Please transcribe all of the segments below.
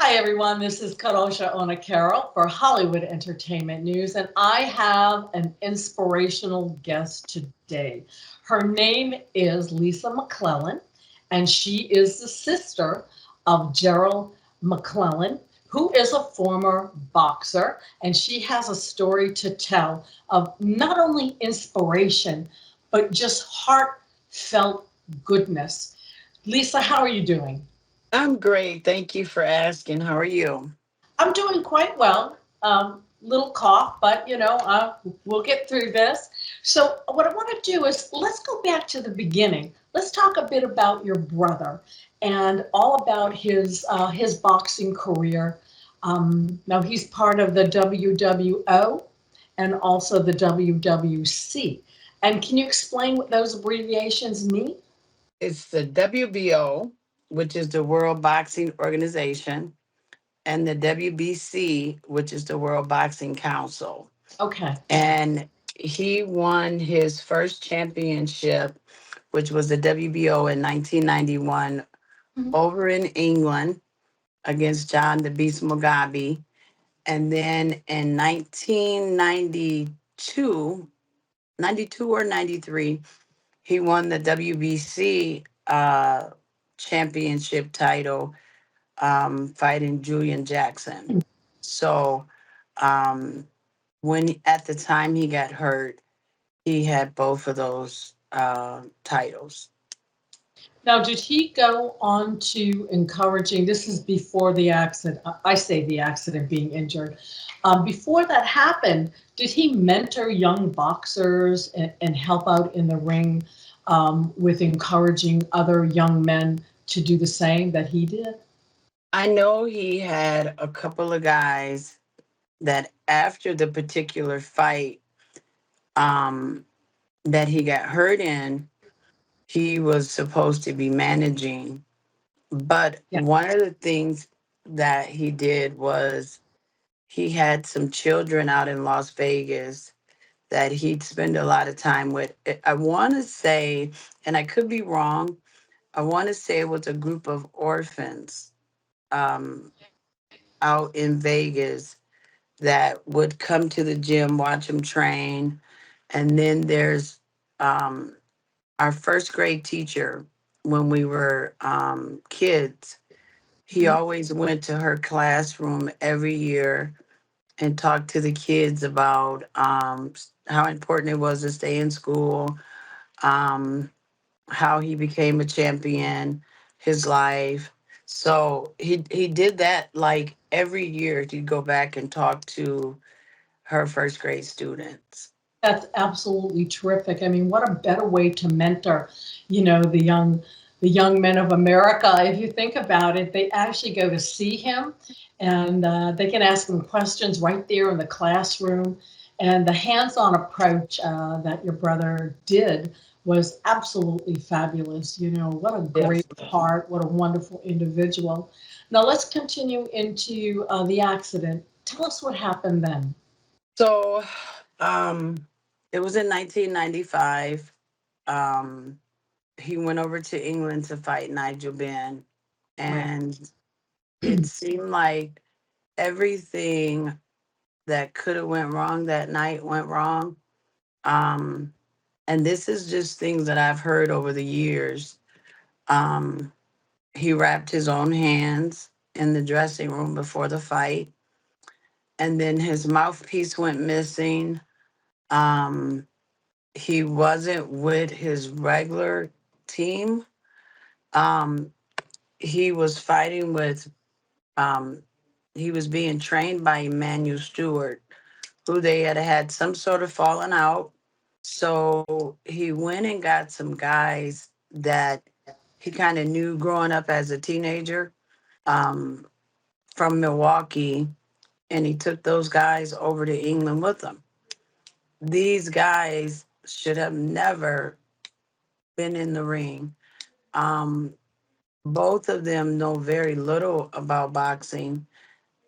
Hi, everyone. This is Karosha Onakero for Hollywood Entertainment News, and I have an inspirational guest today. Her name is Lisa McClellan, and she is the sister of Gerald McClellan, who is a former boxer, and she has a story to tell of not only inspiration, but just heartfelt goodness. Lisa, how are you doing? I'm great. Thank you for asking. How are you? I'm doing quite well. Little cough, but we'll get through this. So, what I want to do is let's go back to the beginning. Let's talk a bit about your brother and all about his boxing career. Now, he's part of the WWO and also the WWC. And can you explain what those abbreviations mean? It's the WBO, which is the World Boxing Organization, and the WBC, which is the World Boxing Council. Okay. And he won his first championship, which was the WBO in 1991 Mhm. over in England against John the Beast Mugabe. And then in 1992, 92 or 93, he won the WBC championship title, fighting Julian Jackson. So um, when at the time he got hurt, he had both of those titles. Now, did he go on to encouraging? This is before the accident. I say the accident, being injured. Before that happened, did he mentor young boxers and help out in the ring with encouraging other young men to do the same that he did? I know he had a couple of guys that after the particular fight um, that he got hurt in, he was supposed to be managing. But Yeah. one of the things that he did was he had some children out in Las Vegas that he'd spend a lot of time with. I want to say, and I could be wrong, I want to say it was a group of orphans um, out in Vegas that would come to the gym, watch him train. And then there's um, our first grade teacher when we were kids. He Mhm. always went to her classroom every year and talked to the kids about how important it was to stay in school, um, how he became a champion, his life. So he did that like every year. He'd go back and talk to her first grade students. That's absolutely terrific. I mean, what a better way to mentor, the young men of America. If you think about it, they actually go to see him, and they can ask him questions right there in the classroom. And the hands-on approach that your brother did was absolutely fabulous. What a great Definitely. heart, what a wonderful individual. Now let's continue into the accident. Tell us what happened then. So it was in 1995. Um, he went over to England to fight Nigel Benn, Right. and it seemed like everything that could have went wrong that night went wrong. Um, and this is just things that I've heard over the years. Um, he wrapped his own hands in the dressing room before the fight, and then his mouthpiece went missing. Um, he wasn't with his regular team. Um, he was fighting with, um, he was being trained by Emmanuel Stewart, who they had had some sort of falling out. So he went and got some guys that he kind of knew growing up as a teenager, um, from Milwaukee, and he took those guys over to England with him. These guys should have never been in the ring. Um, Both of them know very little about boxing,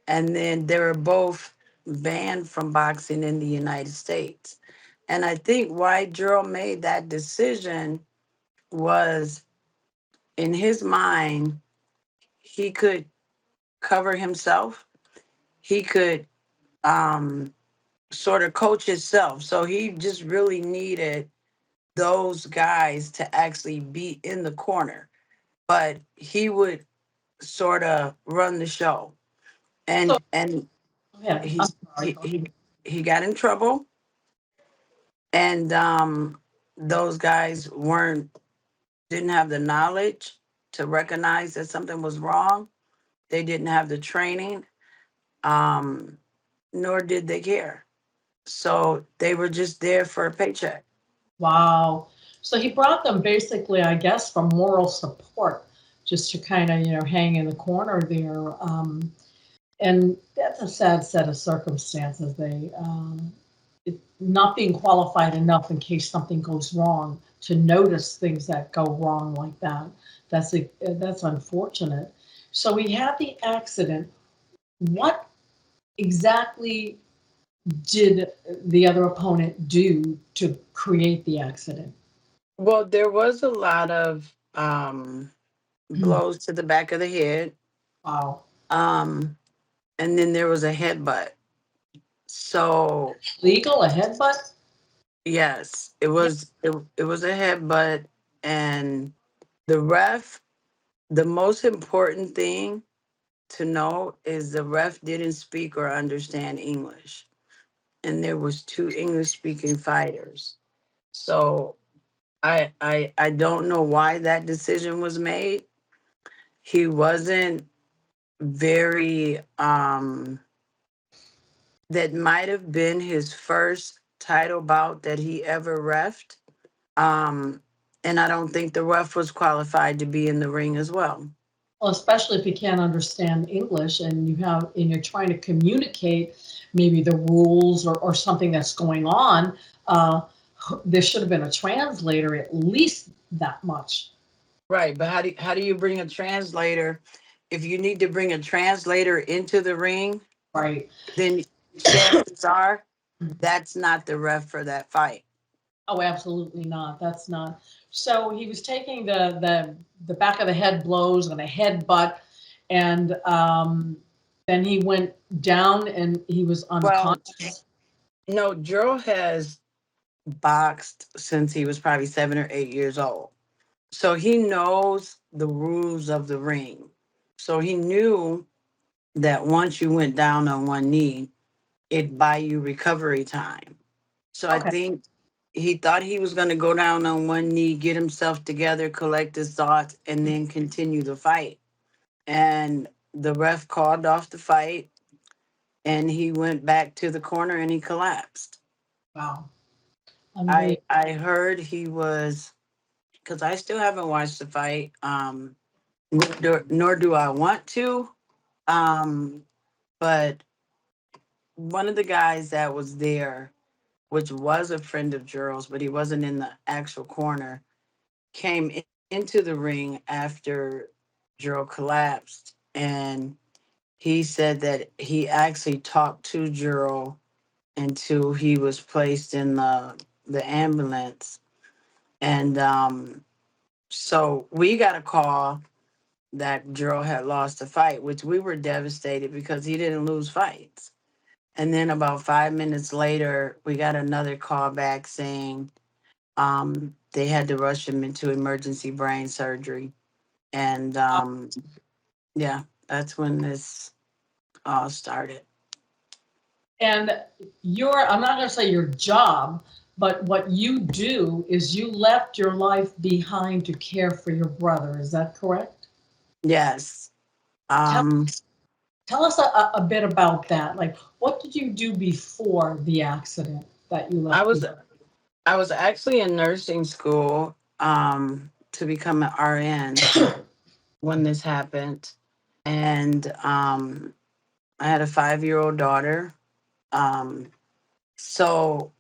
and then they were both banned from boxing in the United States. And I think why Gerald made that decision was in his mind, he could cover himself. He could um, sort of coach himself. So he just really needed those guys to actually be in the corner. But he would sort of run the show. So, And yeah, I'm he's sorry. he got in trouble, and those guys weren't didn't have the knowledge to recognize that something was wrong. They didn't have the training, um, nor did they care. So they were just there for a paycheck. Wow. So he brought them basically, I guess, for moral support, just to kind of, hang in the corner there. And that's a sad set of circumstances. Not being qualified enough in case something goes wrong to notice things that go wrong like that. That's unfortunate. So he had the accident. What exactly did the other opponent do to create the accident? Well, there was a lot of blows to the back of the head, Wow. um, and then there was a headbutt. So Legal, a headbutt? yes, it was a headbutt, and the ref. The most important thing to know is the ref didn't speak or understand English, and there was two English speaking fighters. So I don't know why that decision was made. He wasn't very that might have been his first title bout that he ever refed. Um and I don't think the ref was qualified to be in the ring as well. Well, especially if you can't understand English and you're trying to communicate maybe the rules or something that's going on. Uh, there should have been a translator at least that much. Right, but how do you bring a translator? If you need to bring a translator into the ring, Right. then chances are that's not the ref for that fight. Oh, absolutely not. That's not. So he was taking the back of the head blows and a headbutt, and then he went down and he was Well, unconscious. no, Joe has boxed since he was probably 7 or 8 years old. So he knows the rules of the ring. So he knew that once you went down on one knee, it buy you recovery time. So I Okay. think he thought he was going to go down on one knee, get himself together, collect his thoughts, and then continue the fight. And the ref called off the fight, and he went back to the corner and he collapsed. Wow. I heard he was because I still haven't watched the fight. Nor do I want to. Um, but one of the guys that was there, which was a friend of Gerald's, but he wasn't in the actual corner, came into the ring after Gerald collapsed, and he said that he actually talked to Gerald until he was placed in the ambulance, and so we got a call that Gerald had lost a fight, which we were devastated because he didn't lose fights. And then about 5 minutes later, we got another call back saying they had to rush him into emergency brain surgery. And yeah, that's when this all started. And I'm not going to say your job, but what you do is you left your life behind to care for your brother. Is that correct? Yes. Tell, Um, tell us a bit about that. Like, what did you do before the accident that you I left was behind? I was actually in nursing school to become an RN when this happened. And I had a 5 year old daughter. Um, so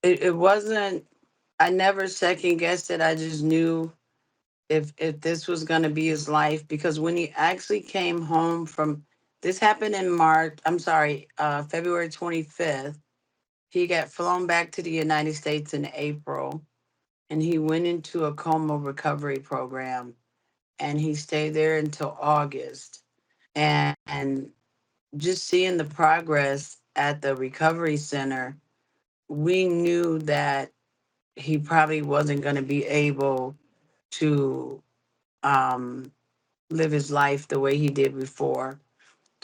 it wasn't, I never second guessed it. I just knew if this was going to be his life because when he actually came home from this happened in March, I'm sorry, February 25th. He got flown back to the United States in April, and he went into a coma recovery program, and he stayed there until August. And just seeing the progress at the recovery center, we knew that he probably wasn't going to be able to um, live his life the way he did before.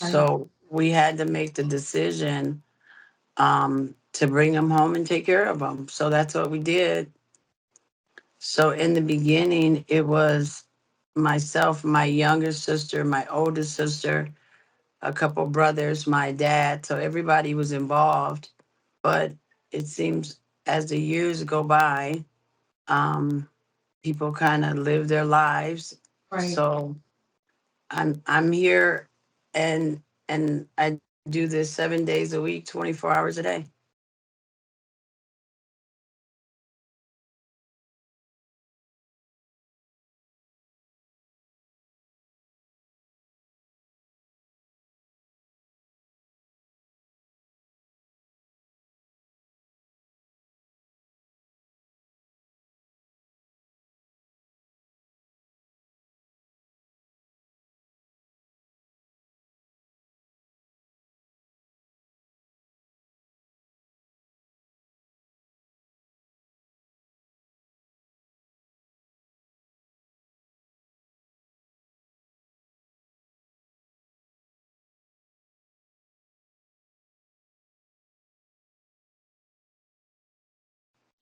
Right. So we had to make the decision to bring him home and take care of him. So that's what we did. So in the beginning, it was myself, my younger sister, my older sister, a couple brothers, my dad. So everybody was involved. But it seems as the years go by, um, people kind of live their lives. Right. So I'm here, and I do this 7 days a week, 24 hours a day.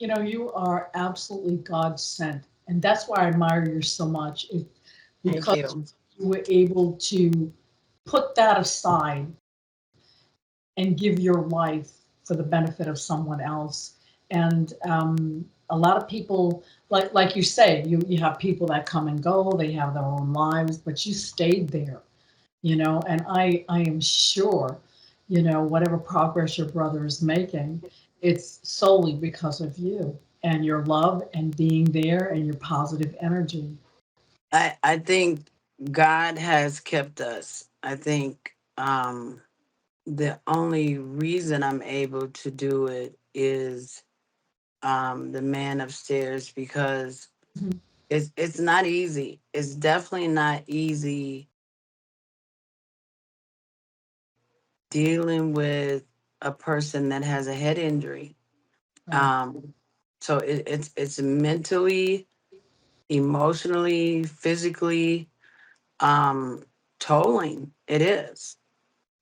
You are absolutely God sent. And that's why I admire you so much, Thank because you. you were able to put that aside and give your life for the benefit of someone else. And a lot of people, like you say, you have people that come and go, they have their own lives, but you stayed there, and I am sure, whatever progress your brother is making, it's solely because of you and your love and being there and your positive energy. I think God has kept us. I think the only reason I'm able to do it is the man upstairs, because Mhm. it's not easy. It's definitely not easy dealing with a person that has a head injury. Right. Um, so it's mentally, emotionally, physically um, tolling. It is.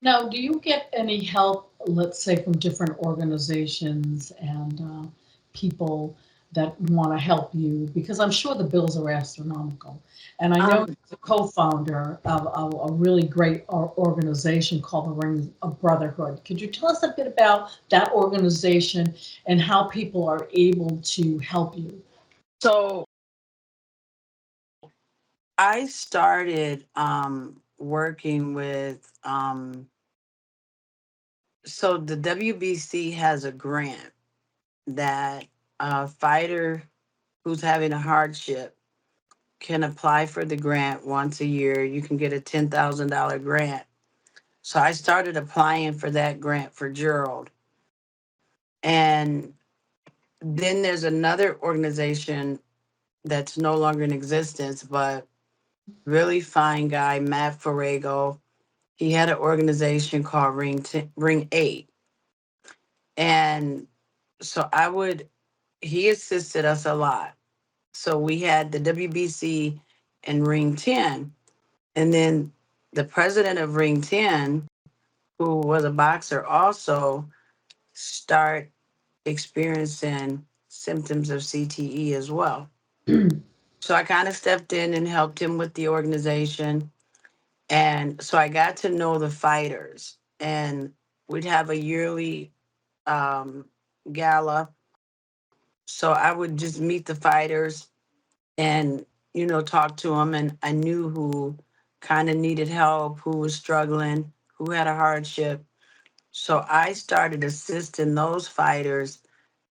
Now, do you get any help, let's say, from different organizations and people that want to help you? Because I'm sure the bills are astronomical. And I know Um, you're the co-founder of a really great organization called the Rings of Brotherhood. Could you tell us a bit about that organization and how people are able to help you? so I started working with so the WBC has a grant that a fighter who's having a hardship can apply for the grant once a year. You can get a $10,000 grant. So I started applying for that grant for Gerald. And then there's another organization that's no longer in existence, but really fine guy, Matt Farrago. He had an organization called Ring 8. And so he assisted us a lot. So we had the WBC and Ring 10. And then the president of Ring 10, who was a boxer, also start experiencing symptoms of CTE as well. So I kind of stepped in and helped him with the organization. And so I got to know the fighters. And we'd have a yearly um, gala. So I would just meet the fighters and, talk to them. And I knew who kind of needed help, who was struggling, who had a hardship. So I started assisting those fighters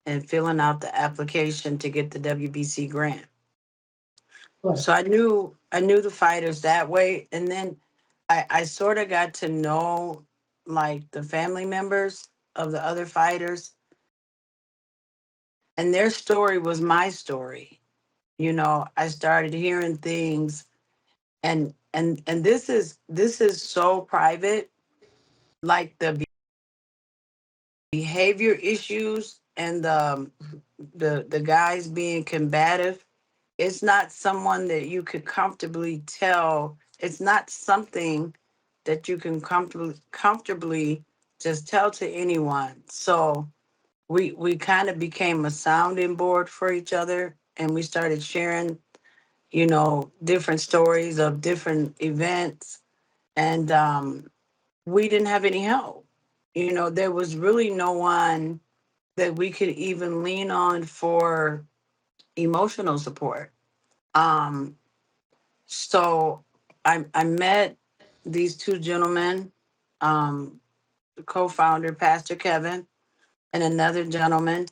and filling out the application to get the WBC grant. Good. So I knew the fighters that way. And then I sort of got to know like the family members of the other fighters, and their story was my story. I started hearing things, and and this is so private, like the behavior issues and the guys being combative. It's not someone that you could comfortably tell. It's not something that you can comfortably just tell to anyone. So we kind of became a sounding board for each other, and we started sharing, different stories of different events. And we didn't have any help. There was really no one that we could even lean on for emotional support. Um, so I met these two gentlemen, um, the co-founder, Pastor Kevin, and another gentleman,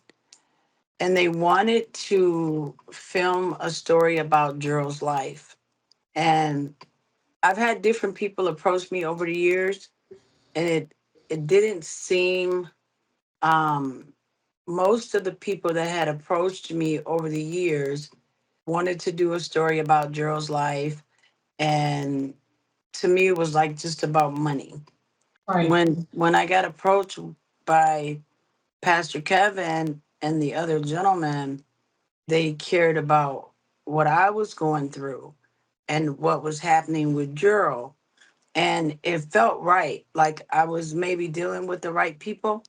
and they wanted to film a story about Gerald's life. And I've had different people approach me over the years, and it didn't seem, um, most of the people that had approached me over the years wanted to do a story about Gerald's life, and to me it was like just about money. Right. When I got approached by Pastor Kevin and the other gentleman, they cared about what I was going through and what was happening with Gerald. And it felt right, like I was maybe dealing with the right people.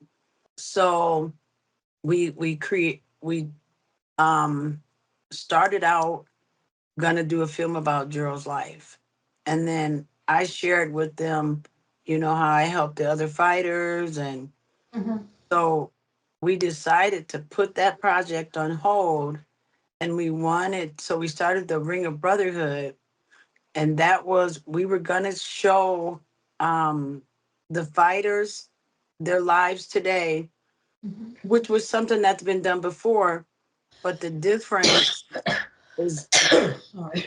So we um started out gonna do a film about Gerald's life. And then I shared with them, how I helped the other fighters. And Mhm. so we decided to put that project on hold, and so we started the Ring of Brotherhood. And that was, we were gonna show um the fighters their lives today, Mhm. which was something that's been done before. But the difference is Sorry.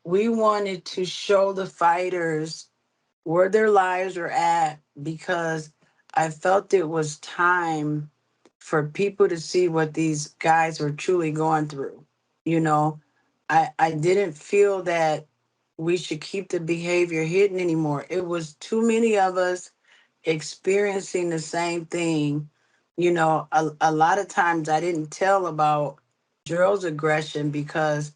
we wanted to show the fighters where their lives were at, because I felt it was time for people to see what these guys were truly going through. You know, I didn't feel that we should keep the behavior hidden anymore. It was too many of us experiencing the same thing. A lot of times I didn't tell about Gerald's aggression because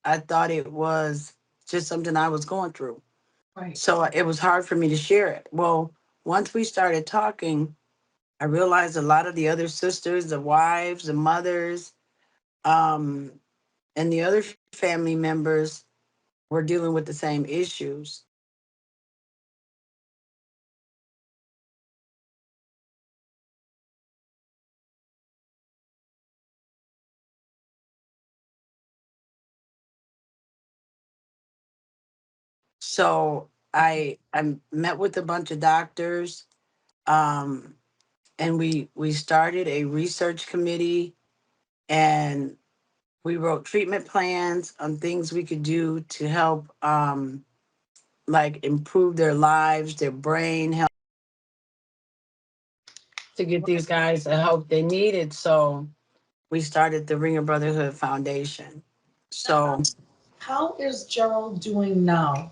I thought it was just something I was going through. Right. So it was hard for me to share it. Well, once we started talking, I realized a lot of the other sisters, the wives, the mothers, um, and the other family members were dealing with the same issues. So I met with a bunch of doctors, um, and we started a research committee, and we wrote treatment plans on things we could do to help, like improve their lives, their brain health, to get these guys the help they needed. So we started the Ringer Brotherhood Foundation. So How is Gerald doing now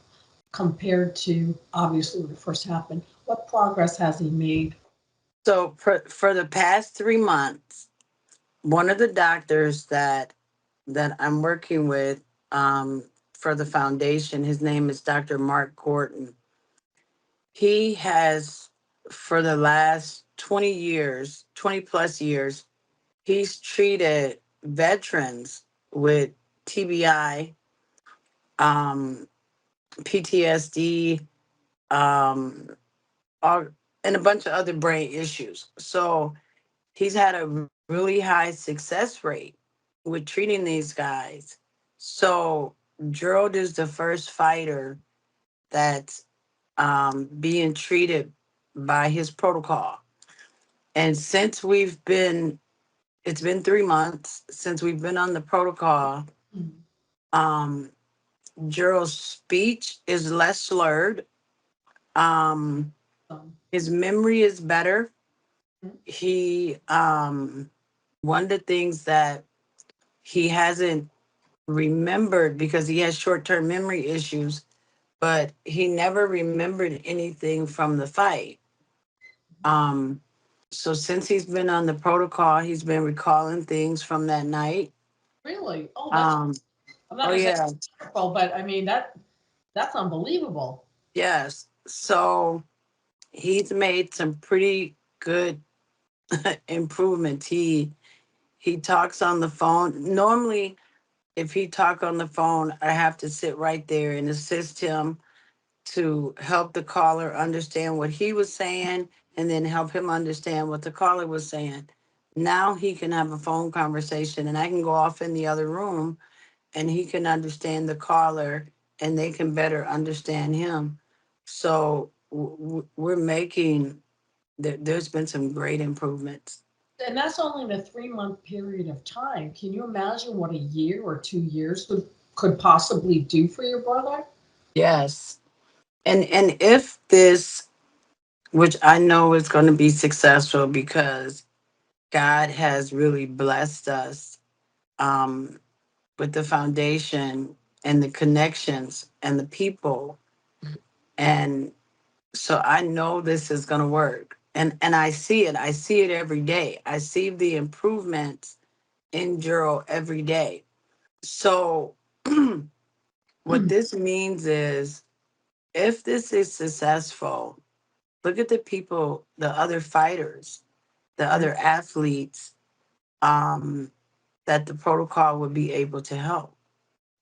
compared to obviously when it first happened? What progress has he made? for the past 3 months, one of the doctors that I'm working with, for the foundation, his name is Dr. Mark Gordon. He has, for the last 20 years, 20 plus years, he's treated veterans with TBI, um, PTSD, um, all, and a bunch of other brain issues. So he's had a really high success rate with treating these guys. So Gerald is the first fighter that's, being treated by his protocol. And it's been 3 months since we've been on the protocol. Mhm. Um, Gerald's speech is less slurred. Um, Um, his memory is better. One of the things that he hasn't remembered, because he has short term memory issues, but he never remembered anything from the fight. Um, so since he's been on the protocol, he's been recalling things from that night. Really? Oh, that's, Um, I'm not oh gonna say yeah, wonderful, but I mean, that's unbelievable. yes. So he's made some pretty good improvements. He talks on the phone. Normally, if he talk on the phone, I have to sit right there and assist him to help the caller understand what he was saying and then help him understand what the caller was saying. Now he can have a phone conversation and I can go off in the other room and he can understand the caller and they can better understand him. So we're making, there's been some great improvements. And that's only in a 3-month period of time. Can you imagine what a year or 2 years could possibly do for your brother? Yes. And if this, which I know is going to be successful because God has really blessed us um, with the foundation and the connections and the people. And so I know this is going to work. And I see it. I see it every day. I see the improvements in Juro every day. So what this means is if this is successful, look at the people, the other fighters, the Right. other athletes um, that the protocol would be able to help.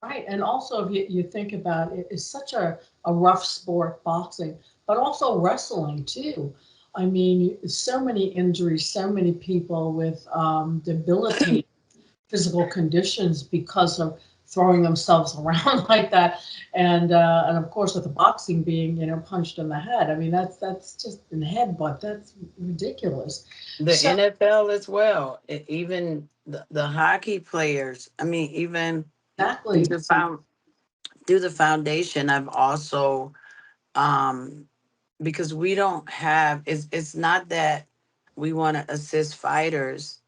Right. And also, if you think about it, it's such a rough sport, boxing, but also wrestling, too. I mean, so many injuries, so many people with debilitating physical conditions because of throwing themselves around like that, and of course with the boxing being punched in the head. I mean that's just in the head, but that's ridiculous. The So NFL as well, even the hockey players. I mean, even through exactly, the through the foundation, I've also um, because we don't have. It's not that we want to assist fighters.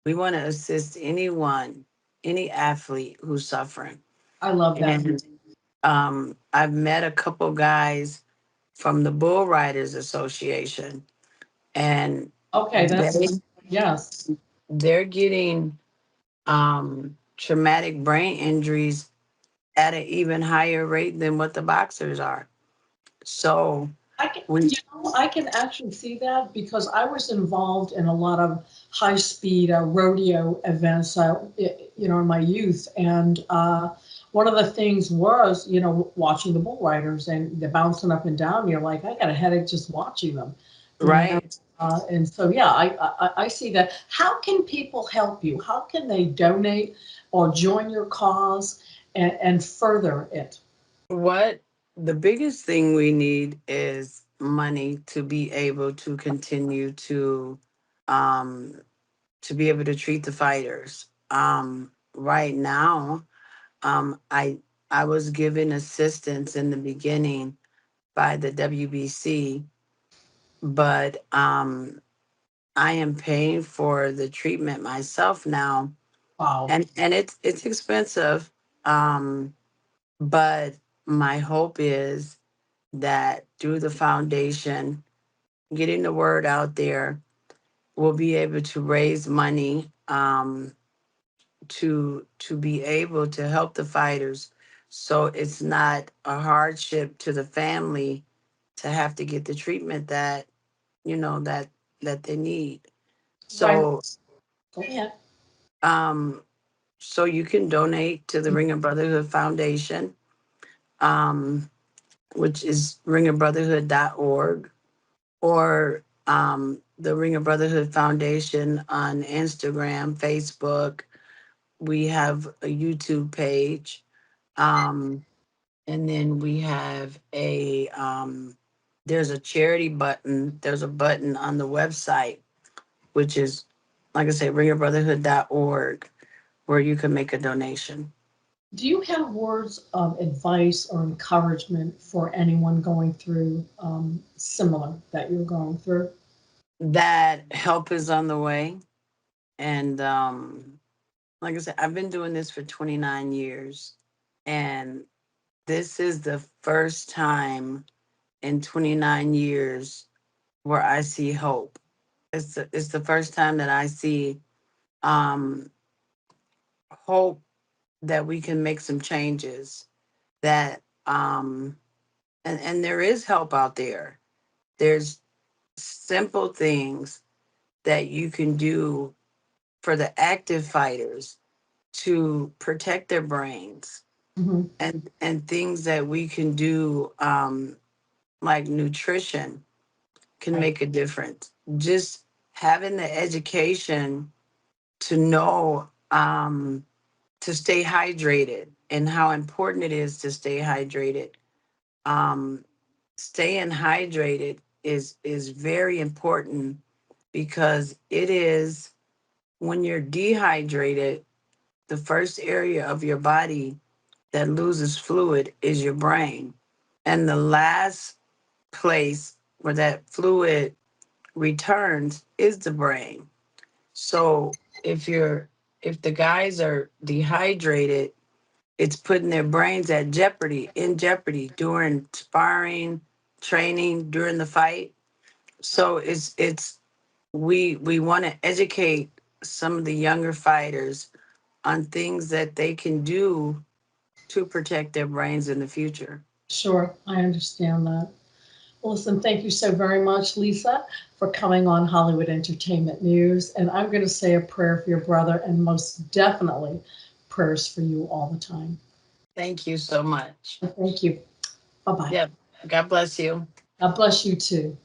We want to assist anyone, any athlete who's suffering. I love that. And I've met a couple guys from the Bull Riders Association, and Okay, they that's yes. they're getting traumatic brain injuries at an even higher rate than what the boxers are. So I can, we I can actually see that because I was involved in a lot of high speed rodeo events, in my youth. And one of the things was, watching the bull riders and they're bouncing up and down. You're like, I got a headache just watching them. And, right. and so, yeah, I see that. How can people help you? How can they donate or join your cause and further it? What the biggest thing we need is money to be able to continue um to be able to treat the fighters. Right now, I was given assistance in the beginning by the WBC, but I am paying for the treatment myself now, Wow. and it's expensive. Um, but my hope is that through the foundation, getting the word out there, we'll be able to raise money to be able to help the fighters, so it's not a hardship to the family to have to get the treatment that you know that that they need. Right. So Go ahead. um so you can donate to the Ring of Brotherhood Foundation, um, which is ringofbrotherhood.org, or the Ring of Brotherhood Foundation on Instagram, Facebook. We have a YouTube page. Um, and then we have there's a charity button. There's a button on the website, which is, like I say, ringofbrotherhood.org, where you can make a donation. Do you have words of advice or encouragement for anyone going through similar that you're going through? That help is on the way. And like I said, I've been doing this for 29 years. And this is the first time in 29 years where I see hope. It's the first time that I see um, hope that we can make some changes. That and there is help out there. There's simple things that you can do for the active fighters to protect their brains, Hmm. and things that we can do, like nutrition can Right. make a difference. Just having the education to know, to stay hydrated and how important it is to stay hydrated. Um, Staying hydrated is very important, because it is when you're dehydrated, the first area of your body that loses fluid is your brain. And the last place where that fluid returns is the brain. So if you're if the guys are dehydrated, it's putting their brains at jeopardy, in jeopardy during sparring, training, during the fight. So it's we want to educate some of the younger fighters on things that they can do to protect their brains in the future. Sure, I understand that. Well, listen, thank you so very much, Lisa, for coming on Hollywood Entertainment News. And I'm going to say a prayer for your brother, and most definitely prayers for you all the time. Thank you so much. Thank you. Bye bye. Yep. God bless you. God bless you too.